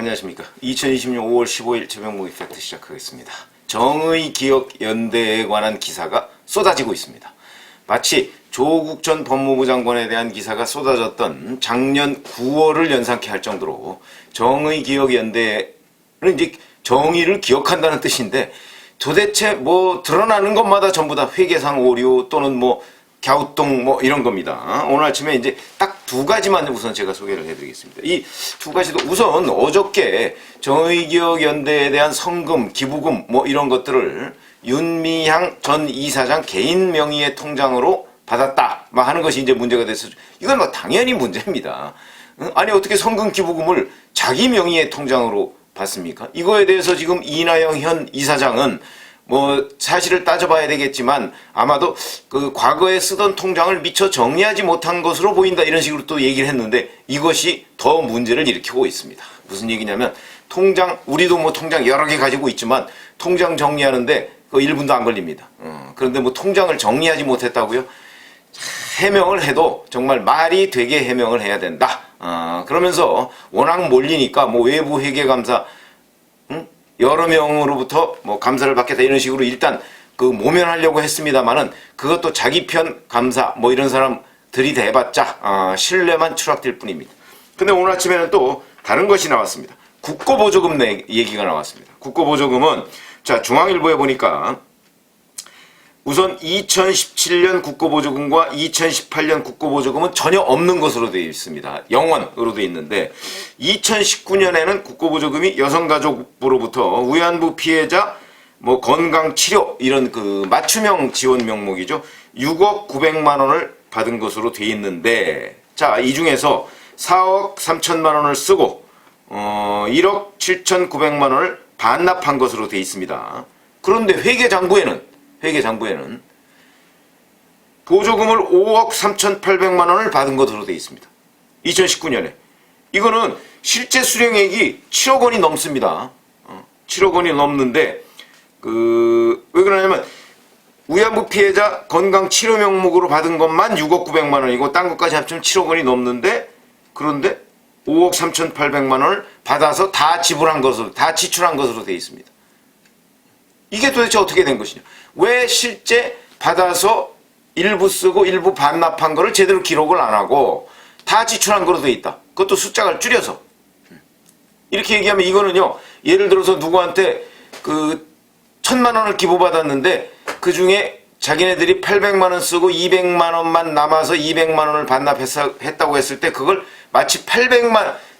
안녕하십니까. 2020년 5월 15일 최병목의 팩트 시작하겠습니다. 정의기억연대에 관한 기사가 쏟아지고 있습니다. 마치 조국 전 법무부 장관에 대한 기사가 쏟아졌던 작년 9월을 연상케 할 정도로 정의기억연대는 이제 정의를 기억한다는 뜻인데 도대체 뭐 드러나는 것마다 전부 다 회계상 오류 또는 뭐 갸우뚱 뭐 이런 겁니다. 오늘 아침에 이제 딱 두 가지만 우선 제가 소개를 해드리겠습니다. 이 두 가지도 우선 어저께 정의기억연대에 대한 성금, 기부금 뭐 이런 것들을 윤미향 전 이사장 개인 명의의 통장으로 받았다 막 하는 것이 이제 문제가 됐어. 이건 뭐 당연히 문제입니다. 아니 어떻게 성금 기부금을 자기 명의의 통장으로 받습니까? 이거에 대해서 지금 이나영 현 이사장은 뭐 사실을 따져봐야 되겠지만 아마도 그 과거에 쓰던 통장을 미처 정리하지 못한 것으로 보인다 이런 식으로 또 얘기를 했는데 이것이 더 문제를 일으키고 있습니다. 무슨 얘기냐면 통장 우리도 뭐 통장 여러 개 가지고 있지만 통장 정리하는데 그 1분도 안 걸립니다. 그런데 뭐 통장을 정리하지 못했다고요? 해명을 해도 정말 말이 되게 해명을 해야 된다. 그러면서 워낙 몰리니까 뭐 외부 회계감사 여러 명으로부터 뭐 감사를 받겠다 이런 식으로 일단 그 모면하려고 했습니다만은 그것도 자기 편 감사 뭐 이런 사람 들이대봤자 신뢰만 추락될 뿐입니다. 근데 오늘 아침에는 또 다른 것이 나왔습니다. 국고보조금 얘기가 나왔습니다. 국고보조금은 자 중앙일보에 보니까 우선 2017년 국고보조금과 2018년 국고보조금은 전혀 없는 것으로 되어 있습니다. 0원으로 되어 있는데 2019년에는 국고보조금이 여성가족부로부터 위안부 피해자 뭐 건강치료 이런 그 맞춤형 지원 명목이죠. 6억 900만 원을 받은 것으로 되어 있는데 자, 이 중에서 4억 3천만 원을 쓰고 1억 7,900만 원을 반납한 것으로 되어 있습니다. 그런데 회계장부에는 보조금을 5억 3,800만 원을 받은 것으로 되어 있습니다. 2019년에. 이거는 실제 수령액이 7억 원이 넘습니다. 7억 원이 넘는데 왜 그러냐면 위안부 피해자 건강치료 명목으로 받은 것만 6억 900만 원이고 딴 것까지 합치면 7억 원이 넘는데 그런데 5억 3,800만 원을 받아서 다 지출한 것으로 되어 있습니다. 이게 도대체 어떻게 된 것이냐? 왜 실제 받아서 일부 쓰고 일부 반납한 거를 제대로 기록을 안 하고 다 지출한 거로 돼 있다. 그것도 숫자를 줄여서. 이렇게 얘기하면 이거는요. 예를 들어서 누구한테 그 1,000만 원을 기부받았는데 그 중에 자기네들이 800만 원 쓰고 200만 원만 남아서 200만 원을 반납했다고 했을 때 그걸 마치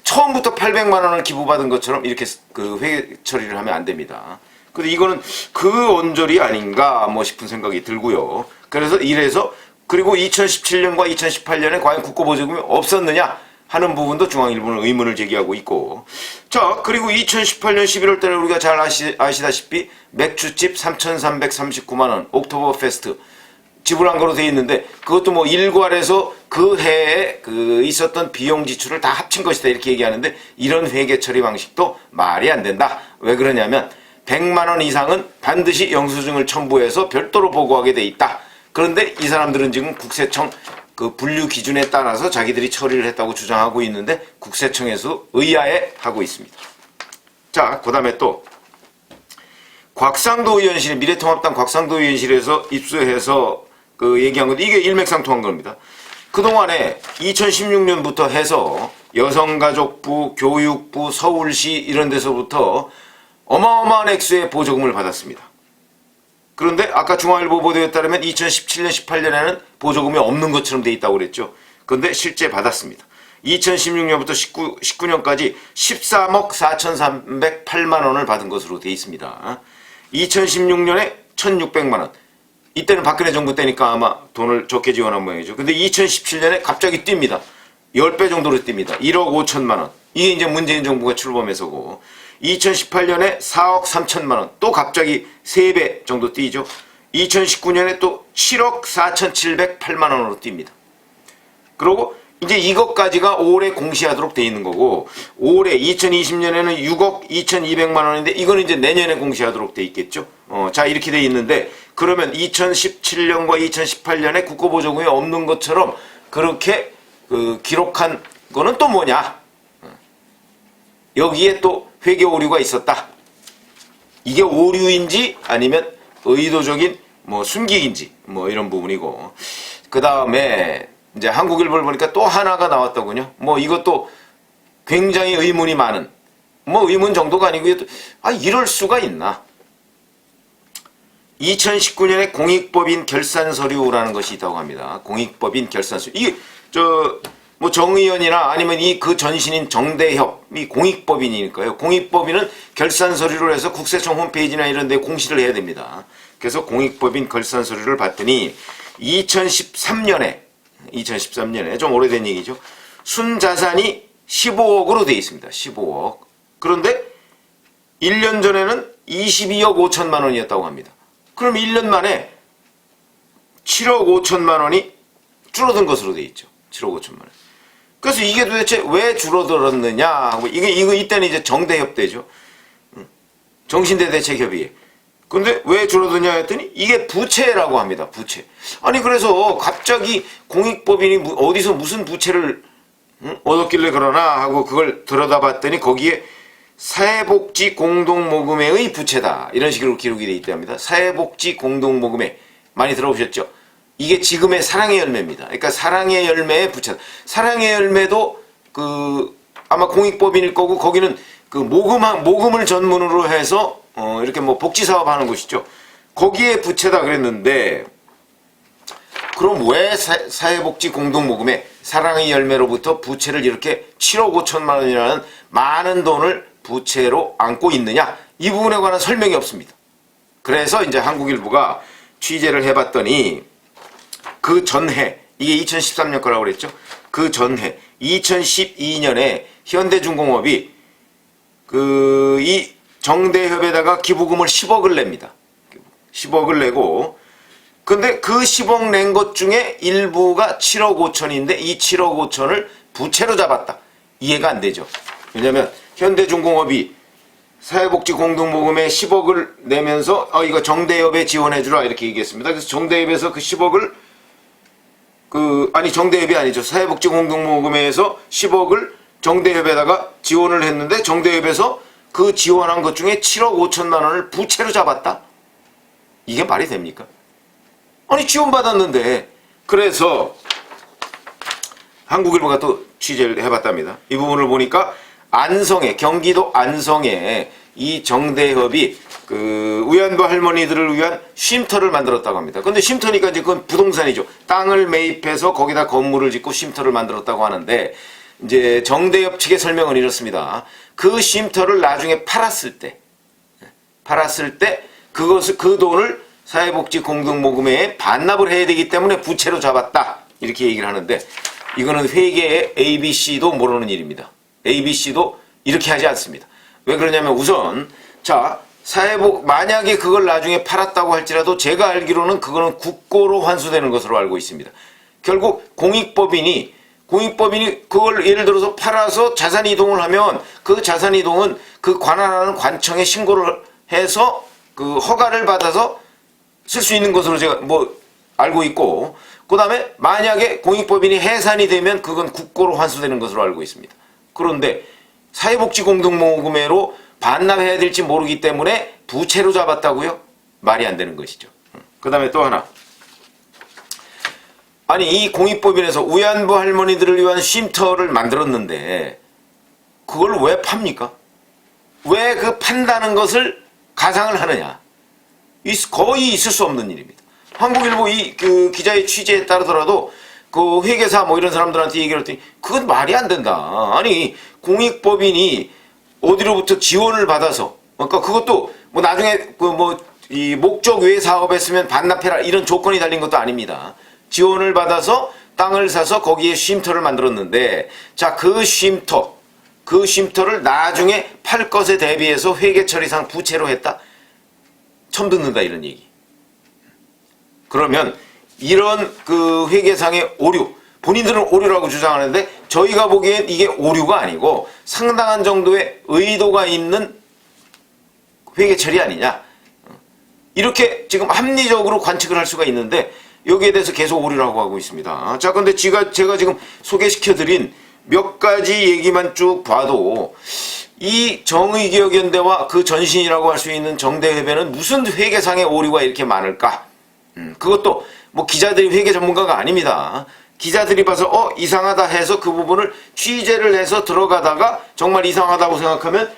처음부터 800만 원을 기부받은 것처럼 이렇게 그 회계 처리를 하면 안 됩니다. 근데 이거는 그 언저리 아닌가 뭐 싶은 생각이 들고요. 그래서 이래서 그리고 2017년과 2018년에 과연 국고보조금이 없었느냐 하는 부분도 중앙일보는 의문을 제기하고 있고 자 그리고 2018년 11월 달에 우리가 잘 아시다시피 맥주집 3,339만 원 옥토버 페스트 지불한 거로 되어 있는데 그것도 뭐 일괄해서 그 해에 있었던 비용 지출을 다 합친 것이다 이렇게 얘기하는데 이런 회계 처리 방식도 말이 안 된다. 왜 그러냐면 100만 원 이상은 반드시 영수증을 첨부해서 별도로 보고하게 돼 있다. 그런데 이 사람들은 지금 국세청 그 분류 기준에 따라서 자기들이 처리를 했다고 주장하고 있는데 국세청에서 의아해 하고 있습니다. 자, 그 다음에 또 곽상도 의원실, 미래통합당 곽상도 의원실에서 입수해서 그 얘기한 건데 이게 일맥상통한 겁니다. 그동안에 2016년부터 해서 여성가족부, 교육부, 서울시 이런 데서부터 어마어마한 액수의 보조금을 받았습니다. 그런데 아까 중앙일보 보도에 따르면 2017년, 18년에는 보조금이 없는 것처럼 돼 있다고 그랬죠. 그런데 실제 받았습니다. 2016년부터 19년까지 13억 4,308만 원을 받은 것으로 돼 있습니다. 2016년에 1,600만 원. 이때는 박근혜 정부 때니까 아마 돈을 적게 지원한 모양이죠. 근데 2017년에 갑자기 뜁니다. 10배 정도로 뜁니다. 1억 5천만 원. 이게 이제 문재인 정부가 출범해서고 2018년에 4억 3천만 원. 또 갑자기 3배 정도 뛰죠. 2019년에 또 7억 4,708만 원으로 뜁니다. 그리고 이제 이것까지가 올해 공시하도록 돼 있는 거고 올해 2020년에는 6억 2,200만 원인데 이거는 이제 내년에 공시하도록 돼 있겠죠. 자 이렇게 돼 있는데 그러면 2017년과 2018년에 국고보조금이 없는 것처럼 그렇게 기록한 거는 또 뭐냐? 여기에 또 회계 오류가 있었다. 이게 오류인지 아니면 의도적인 뭐 순기인지 뭐 이런 부분이고, 그 다음에 이제 한국일보를 보니까 또 하나가 나왔더군요. 뭐 이것도 굉장히 의문이 많은, 뭐 의문 정도가 아니고 이럴 수가 있나. 2019년에 공익법인 결산서류라는 것이 있다고 합니다. 공익법인 결산서류. 이게 뭐 정의연이나 아니면 그 전신인 정대협, 이 공익법인이니까요. 공익법인은 결산서류를 해서 국세청 홈페이지나 이런 데 공시를 해야 됩니다. 그래서 공익법인 결산서류를 봤더니 2013년에 좀 오래된 얘기죠. 순자산이 15억으로 되어 있습니다. 15억. 그런데 1년 전에는 22억 5천만 원이었다고 합니다. 그럼 1년 만에 7억 5천만 원이 줄어든 것으로 되어 있죠. 7억 5천만 원. 그래서 이게 도대체 왜 줄어들었느냐. 이때는 이제 정대협 때죠. 정신대대책협의회. 근데 왜 줄어드냐 했더니 이게 부채라고 합니다. 부채. 아니 그래서 갑자기 공익법인이 어디서 무슨 부채를 얻었길래 그러나 하고 그걸 들여다봤더니 거기에 사회복지공동모금회의 부채다. 이런 식으로 기록이 되어 있답니다. 사회복지공동모금회. 많이 들어보셨죠? 이게 지금의 사랑의 열매입니다. 그러니까 사랑의 열매의 부채다. 사랑의 열매도 아마 공익법인일 거고, 거기는 모금을 전문으로 해서 이렇게 뭐 복지사업 하는 곳이죠. 거기에 부채다 그랬는데, 그럼 왜 사회복지공동모금회 사랑의 열매로부터 부채를 이렇게 7억 5천만 원이라는 많은 돈을 부채로 안고 있느냐? 이 부분에 관한 설명이 없습니다. 그래서 이제 한국일보가 취재를 해봤더니 그 전해, 이게 2013년 거라고 그랬죠? 그 전해 2012년에 현대중공업이 이 정대협에다가 기부금을 10억을 냅니다. 10억을 내고, 근데 그 10억 낸 것 중에 일부가 7억 5천인데 이 7억 5천을 부채로 잡았다. 이해가 안 되죠. 왜냐면 현대중공업이 사회복지공동모금에 10억을 내면서 이거 정대협에 지원해주라 이렇게 얘기했습니다. 그래서 정대협에서 그 10억을 정대협이 아니죠. 사회복지공동모금회에서 10억을 정대협에다가 지원을 했는데 정대협에서 그 지원한 것 중에 7억 5천만 원을 부채로 잡았다? 이게 말이 됩니까? 아니 지원받았는데. 그래서 한국일보가 또 취재를 해봤답니다. 이 부분을 보니까 경기도 안성에 이 정대협이 위안부 할머니들을 위한 쉼터를 만들었다고 합니다. 근데 쉼터니까 이제 그건 부동산이죠. 땅을 매입해서 거기다 건물을 짓고 쉼터를 만들었다고 하는데, 이제 정대협 측의 설명은 이렇습니다. 그 쉼터를 나중에 팔았을 때 그 돈을 사회복지공동모금회에 반납을 해야 되기 때문에 부채로 잡았다. 이렇게 얘기를 하는데, 이거는 회계의 ABC도 모르는 일입니다. ABC도 이렇게 하지 않습니다. 왜 그러냐면 우선 만약에 그걸 나중에 팔았다고 할지라도 제가 알기로는 그거는 국고로 환수되는 것으로 알고 있습니다. 결국 공익법인이 그걸 예를 들어서 팔아서 자산 이동을 하면 그 자산 이동은 그 관할하는 관청에 신고를 해서 그 허가를 받아서 쓸 수 있는 것으로 제가 알고 있고, 그 다음에 만약에 공익법인이 해산이 되면 그건 국고로 환수되는 것으로 알고 있습니다. 그런데 사회복지공동모금회로 반납해야 될지 모르기 때문에 부채로 잡았다고요? 말이 안 되는 것이죠. 그 다음에 또 하나. 아니 이 공익법인에서 위안부 할머니들을 위한 쉼터를 만들었는데 그걸 왜 팝니까? 왜 그 판다는 것을 가상을 하느냐? 거의 있을 수 없는 일입니다. 한국일보 기자의 취재에 따르더라도 그 회계사 이런 사람들한테 얘기를 했더니 그건 말이 안 된다. 아니 공익법인이 어디로부터 지원을 받아서, 그러니까 그것도 나중에 이 목적 외 사업했으면 반납해라 이런 조건이 달린 것도 아닙니다. 지원을 받아서 땅을 사서 거기에 쉼터를 만들었는데, 그 쉼터를 나중에 팔 것에 대비해서 회계 처리상 부채로 했다? 처음 듣는다 이런 얘기. 그러면 이런 회계상의 오류, 본인들은 오류라고 주장하는데 저희가 보기엔 이게 오류가 아니고 상당한 정도의 의도가 있는 회계 처리 아니냐, 이렇게 지금 합리적으로 관측을 할 수가 있는데 여기에 대해서 계속 오류라고 하고 있습니다. 근데 제가 지금 소개시켜드린 몇 가지 얘기만 쭉 봐도 이 정의기억연대와 그 전신이라고 할 수 있는 정대협회는 무슨 회계상의 오류가 이렇게 많을까? 그것도 뭐 기자들이 회계 전문가가 아닙니다. 기자들이 봐서 이상하다 해서 그 부분을 취재를 해서 들어가다가 정말 이상하다고 생각하면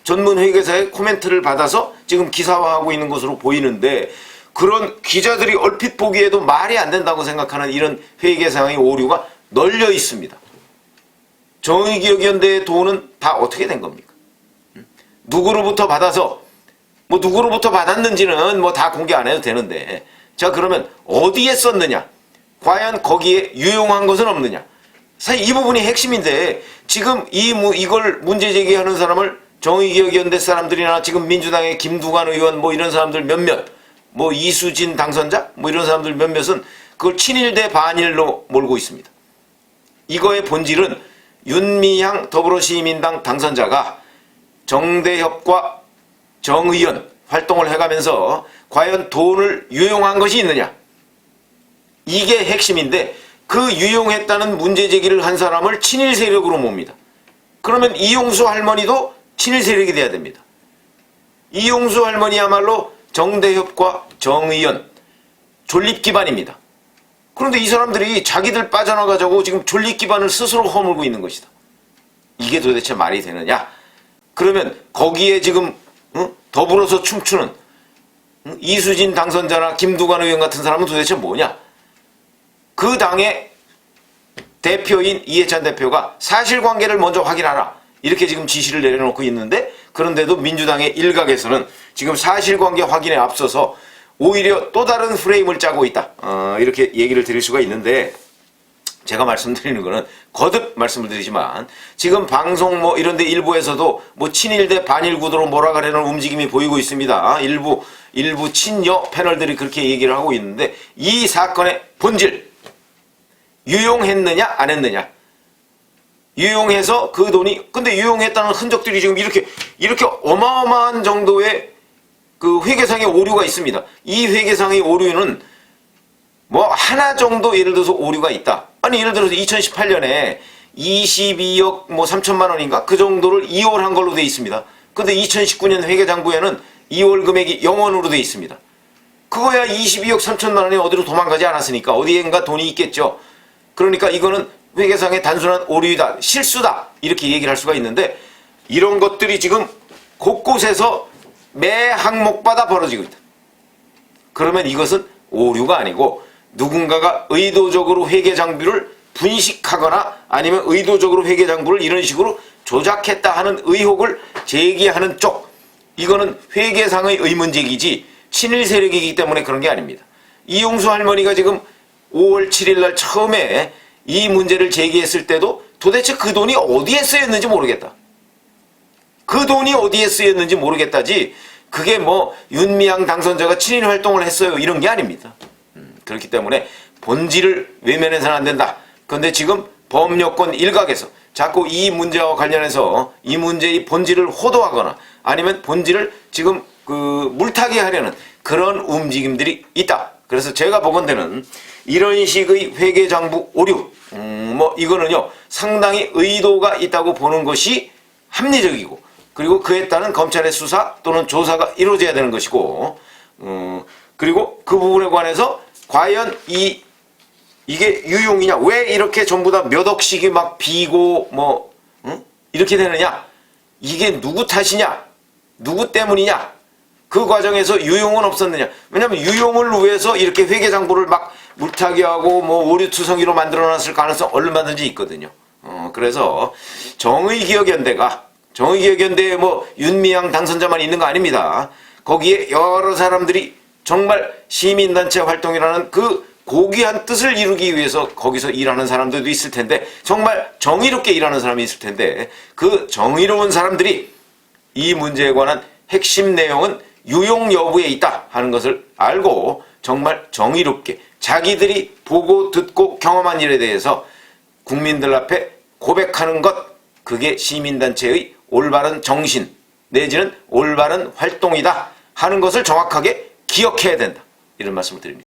전문 회계사의 코멘트를 받아서 지금 기사화하고 있는 것으로 보이는데, 그런 기자들이 얼핏 보기에도 말이 안 된다고 생각하는 이런 회계상의 오류가 널려 있습니다. 정의기억연대의 돈은 다 어떻게 된 겁니까? 누구로부터 받아서, 뭐 누구로부터 받았는지는 뭐 다 공개 안 해도 되는데, 자, 그러면 어디에 썼느냐? 과연 거기에 유용한 것은 없느냐? 사실 이 부분이 핵심인데, 지금 이걸 문제 제기하는 사람을 정의기억연대 사람들이나 지금 민주당의 김두관 의원 뭐 이런 사람들 몇몇, 뭐 이수진 당선자 뭐 이런 사람들 몇몇은 그걸 친일 대 반일로 몰고 있습니다. 이거의 본질은 윤미향 더불어시민당 당선자가 정대협과 정의연 활동을 해가면서 과연 돈을 유용한 것이 있느냐, 이게 핵심인데, 그 유용했다는 문제 제기를 한 사람을 친일 세력으로 봅니다. 그러면 이용수 할머니도 친일 세력이 돼야 됩니다. 이용수 할머니야말로 정대협과 정의연 존립 기반입니다. 그런데 이 사람들이 자기들 빠져나가자고 지금 존립 기반을 스스로 허물고 있는 것이다. 이게 도대체 말이 되느냐? 그러면 거기에 지금 더불어서 춤추는 이수진 당선자나 김두관 의원 같은 사람은 도대체 뭐냐? 그 당의 대표인 이해찬 대표가 사실관계를 먼저 확인하라, 이렇게 지금 지시를 내려놓고 있는데, 그런데도 민주당의 일각에서는 지금 사실관계 확인에 앞서서 오히려 또 다른 프레임을 짜고 있다, 이렇게 얘기를 드릴 수가 있는데, 제가 말씀드리는 거는 거듭 말씀을 드리지만, 지금 방송 뭐 이런데 일부에서도 뭐 친일 대 반일 구도로 몰아가려는 움직임이 보이고 있습니다. 일부 친여 패널들이 그렇게 얘기를 하고 있는데, 이 사건의 본질, 유용했느냐 안 했느냐, 유용해서 그 돈이, 근데 유용했다는 흔적들이 지금 이렇게 어마어마한 정도의 그 회계상의 오류가 있습니다. 이 회계상의 오류는 뭐 하나 정도 예를 들어서 오류가 있다. 아니, 예를 들어서 2018년에 22억 뭐 3천만 원인가 그 정도를 이월한 걸로 돼 있습니다. 근데 2019년 회계장부에는 이월 금액이 0원으로 돼 있습니다. 그거야 22억 3천만 원이 어디로 도망가지 않았으니까 어디엔가 돈이 있겠죠. 그러니까 이거는 회계상의 단순한 오류이다, 실수다, 이렇게 얘기를 할 수가 있는데, 이런 것들이 지금 곳곳에서 매 항목마다 벌어지고 있다. 그러면 이것은 오류가 아니고 누군가가 의도적으로 회계장부를 분식하거나 아니면 의도적으로 회계장부를 이런 식으로 조작했다 하는 의혹을 제기하는 쪽, 이거는 회계상의 의문제기지 친일 세력이기 때문에 그런 게 아닙니다. 이용수 할머니가 지금 5월 7일 날 처음에 이 문제를 제기했을 때도 도대체 그 돈이 어디에 쓰였는지 모르겠다. 그 돈이 어디에 쓰였는지 모르겠다지, 그게 뭐 윤미향 당선자가 친일 활동을 했어요, 이런 게 아닙니다. 그렇기 때문에 본질을 외면해서는 안 된다. 그런데 지금 범여권 일각에서 자꾸 이 문제와 관련해서 이 문제의 본질을 호도하거나 아니면 본질을 지금 물타기 하려는 그런 움직임들이 있다. 그래서 제가 보건대는 이런 식의 회계장부 오류, 뭐 이거는요 상당히 의도가 있다고 보는 것이 합리적이고, 그리고 그에 따른 검찰의 수사 또는 조사가 이루어져야 되는 것이고, 그리고 그 부분에 관해서 과연 이게 유용이냐, 왜 이렇게 전부 다 몇 억씩이 막 비고 뭐 이렇게 되느냐, 이게 누구 탓이냐, 누구 때문이냐, 그 과정에서 유용은 없었느냐. 왜냐하면 유용을 위해서 이렇게 회계장부를 막 물타기하고 뭐 오류투성이로 만들어놨을 가능성 얼마든지 있거든요. 그래서 정의기억연대에 뭐 윤미향 당선자만 있는 거 아닙니다. 거기에 여러 사람들이 정말 시민단체 활동이라는 그 고귀한 뜻을 이루기 위해서 거기서 일하는 사람들도 있을 텐데, 정말 정의롭게 일하는 사람이 있을 텐데, 그 정의로운 사람들이 이 문제에 관한 핵심 내용은 유용 여부에 있다 하는 것을 알고 정말 정의롭게 자기들이 보고 듣고 경험한 일에 대해서 국민들 앞에 고백하는 것, 그게 시민단체의 올바른 정신 내지는 올바른 활동이다 하는 것을 정확하게 기억해야 된다, 이런 말씀을 드립니다.